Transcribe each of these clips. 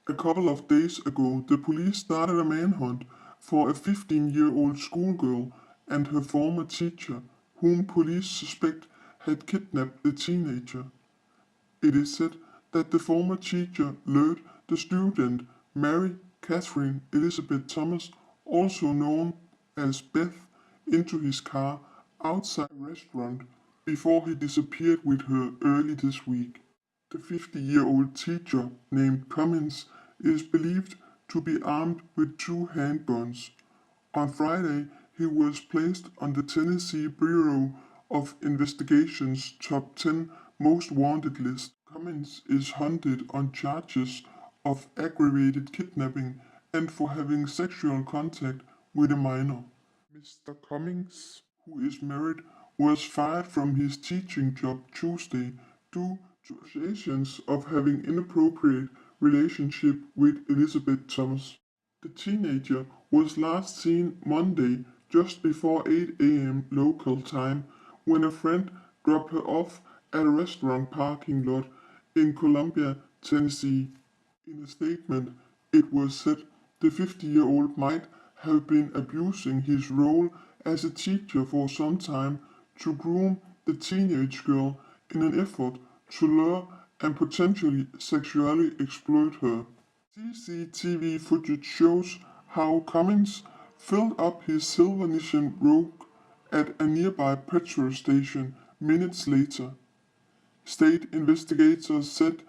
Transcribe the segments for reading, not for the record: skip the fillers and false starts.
A couple of days ago, the police started a manhunt for a 15-year-old schoolgirl and her former teacher, whom police suspect had kidnapped the teenager. It is said that the former teacher lured the student, Mary Catherine Elizabeth Thomas, also known as Beth, into his car outside a restaurant before he disappeared with her early this week. The 50-year-old teacher, named Cummins, is believed to be armed with two handguns. On Friday, he was placed on the Tennessee Bureau of Investigation's top 10 most wanted list. Cummins is hunted on charges of aggravated kidnapping and for having sexual contact with a minor. Mr. Cummins, who is married, was fired from his teaching job Tuesday due to accusations of having inappropriate relationship with Elizabeth Thomas. The teenager was last seen Monday just before 8 a.m. local time when a friend dropped her off at a restaurant parking lot in Columbia, Tennessee. In a statement, it was said the 50-year-old might have been abusing his role as a teacher for some time to groom the teenage girl in an effort to lure and potentially sexually exploit her. CCTV footage shows how Cummins filled up his silver Nissan Rogue at a nearby petrol station minutes later. State investigators said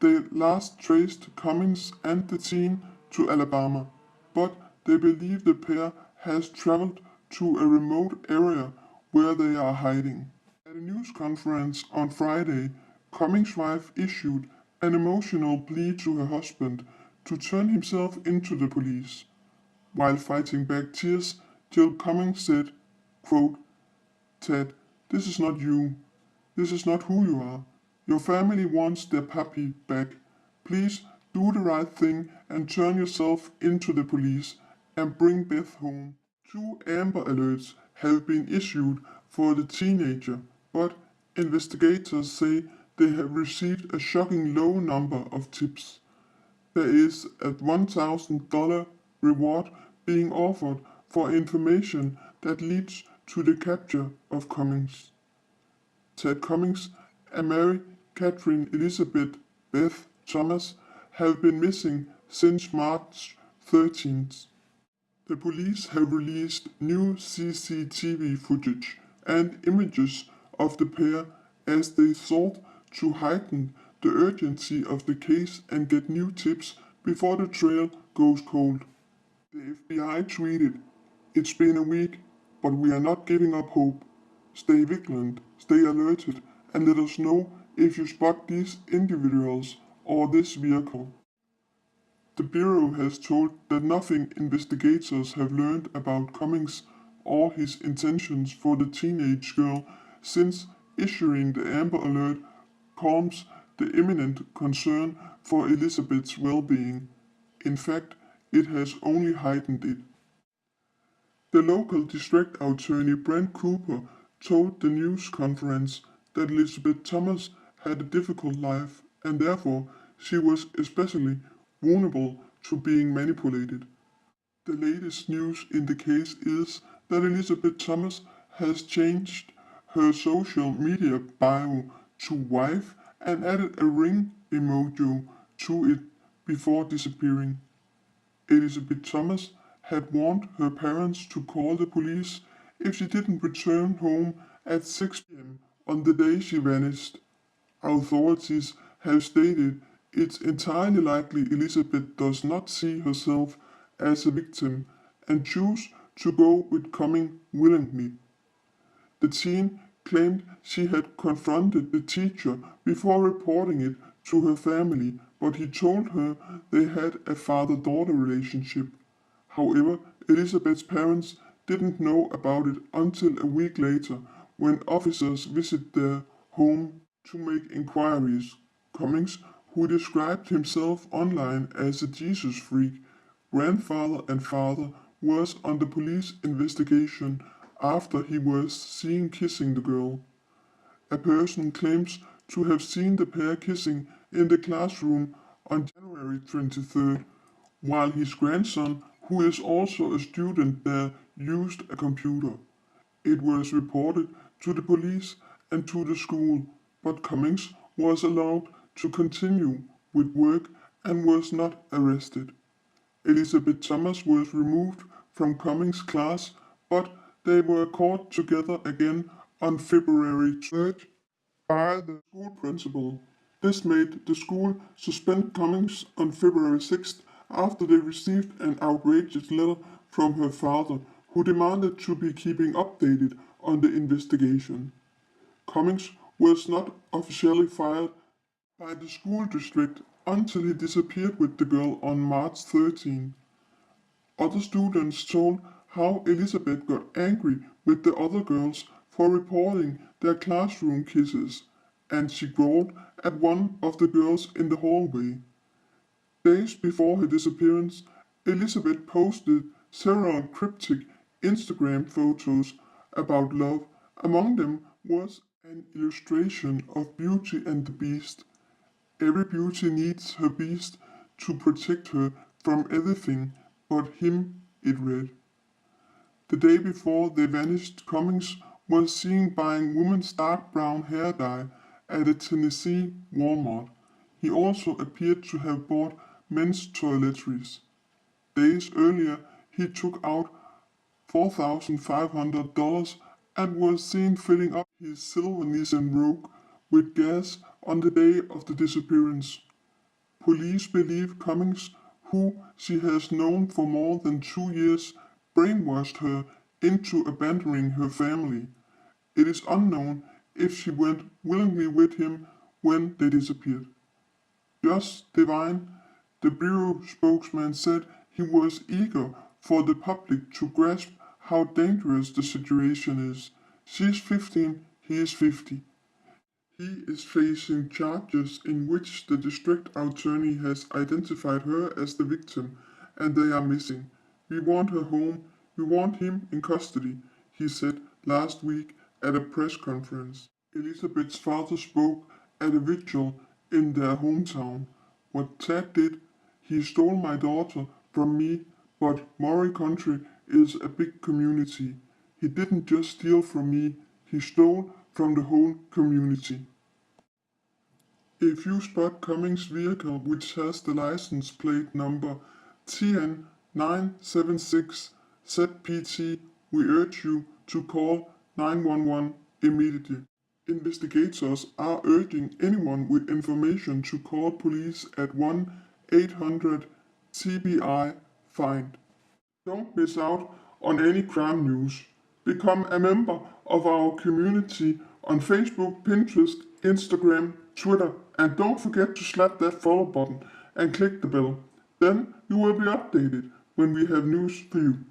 they last traced Cummins and the teen to Alabama, but they believe the pair has traveled to a remote area where they are hiding. At a news conference on Friday, Cummings' wife issued an emotional plea to her husband to turn himself into the police. While fighting back tears, Jill Cummings said, quote, "Ted, this is not you. This is not who you are. Your family wants their puppy back. Please do the right thing and turn yourself into the police and bring Beth home." Two Amber Alerts have been issued for the teenager, but investigators say they have received a shocking low number of tips. There is a $1,000 reward being offered for information that leads to the capture of Cummings. Tad Cummins and Mary Catherine Elizabeth Beth Thomas have been missing since March 13th. The police have released new CCTV footage and images of the pair as they sought to heighten the urgency of the case and get new tips before the trail goes cold. The FBI tweeted, "It's been a week, but we are not giving up hope. Stay vigilant, stay alerted, and let us know if you spot these individuals or this vehicle." The Bureau has told that nothing investigators have learned about Cummings or his intentions for the teenage girl since issuing the Amber Alert calms the imminent concern for Elizabeth's well-being. In fact, it has only heightened it. The local district attorney Brent Cooper told the news conference that Elizabeth Thomas had a difficult life and therefore she was especially vulnerable to being manipulated. The latest news in the case is that Elizabeth Thomas has changed her social media bio to wife and added a ring emoji to it before disappearing. Elizabeth Thomas had warned her parents to call the police if she didn't return home at 6 p.m. on the day she vanished. Authorities have stated it's entirely likely Elizabeth does not see herself as a victim and choose to go with Cummings willingly. The teen claimed she had confronted the teacher before reporting it to her family, but he told her they had a father-daughter relationship. However, Elizabeth's parents didn't know about it until a week later when officers visited their home to make inquiries. Cummings, who described himself online as a Jesus freak, grandfather and father, was under police investigation after he was seen kissing the girl. A person claims to have seen the pair kissing in the classroom on January February 23rd, while his grandson, who is also a student there, used a computer. It was reported to the police and to the school, but Cummins was allowed to continue with work and was not arrested. Elizabeth Thomas was removed from Cummins' class, but they were caught together again on February 3rd by the school principal. This made the school suspend Cummins on February 6th after they received an outrageous letter from her father, who demanded to be keeping updated on the investigation. Cummins was not officially fired by the school district until he disappeared with the girl on March 13. Other students told how Elizabeth got angry with the other girls for reporting their classroom kisses, and she growled at one of the girls in the hallway. Days before her disappearance, Elizabeth posted several cryptic Instagram photos about love. Among them was an illustration of Beauty and the Beast. Every beauty needs her beast to protect her from everything but him, it read. The day before they vanished, Cummins was seen buying women's dark brown hair dye at a Tennessee Walmart. He also appeared to have bought men's toiletries. Days earlier, he took out $4,500 and was seen filling up his silver Nissan Rogue with gas on the day of the disappearance. Police believe Cummins, who she has known for more than 2 years, brainwashed her into abandoning her family. It is unknown if she went willingly with him when they disappeared. Josh Devine, the Bureau spokesman, said he was eager for the public to grasp how dangerous the situation is. She's 15, he is 50. He is facing charges in which the district attorney has identified her as the victim, and they are missing. We want her home, we want him in custody, he said last week at a press conference. Elizabeth's father spoke at a vigil in their hometown. What Tad did, he stole my daughter from me, but Murray Country is a big community. He didn't just steal from me, he stole from the whole community. If you spot Cummins' vehicle which has the license plate number TN976ZPT, we urge you to call 911 immediately. Investigators are urging anyone with information to call police at 1-800-TBI-FIND. Don't miss out on any crime news. Become a member of our community on Facebook, Pinterest, Instagram, Twitter, and don't forget to slap that follow button and click the bell. Then you will be updated when we have news for you.